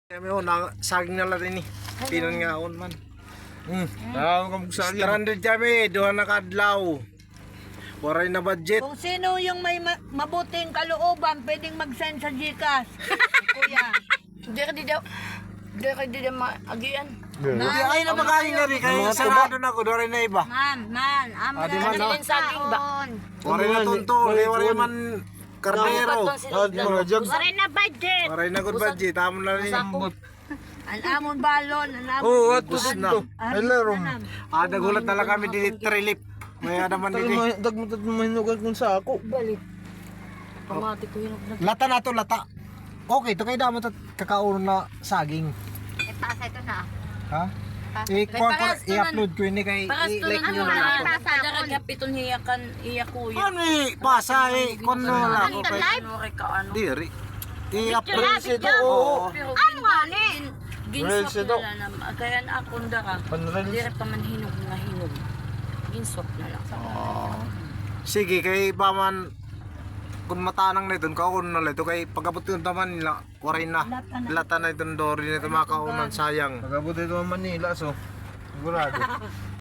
Kami na saging na rin eh. Pinon nga on man. Tawag ka magsaging. Stranded kami, duha na kadlaw. Waray na budget. Kung sino yung may mabuting kalooban, pwedeng mag-send sa Gcash. Kuya. Hindi ka di daw maagian. Hindi ay na magaling na rin kaya sarado na ko, duha na iba. Man, amo di na man, rin no? Yung saging ba? Waray na tunto, waray man kardero. Waray na budget. Waray na good budget, tamo na rin. Ang amon balon, ang amon. Oo, at Bus na. Ay, laro. Nagulat na lang kami dili trilip. Maya naman dili. Dagmutat mo mahinugan kung sa ako. Balit. Pamati ko yun. Lata na to, lata. Okay, to kay damo kakauno na saging. Ipasa ito na. Ha? I-upload ko ini kay i-like nyo na lang. Daraga piton hiyakan iya kuya. Ano pasa kon na lang ako kay Ano ka ano? diri. I-upload ito, oo. Pero Ano ani? Reels ginswap ito. na lang. Kaya na akong dara. Panreels. Dire pa man hinog na hinog. Ginswap na lang. Sige kay paman kung matanang na ito, kauno na ito kay pagabot yung taman nila, waray na. Lata na itong dory na ito makaunan, sayang. Pagabot ito ang Manila, so sigurado.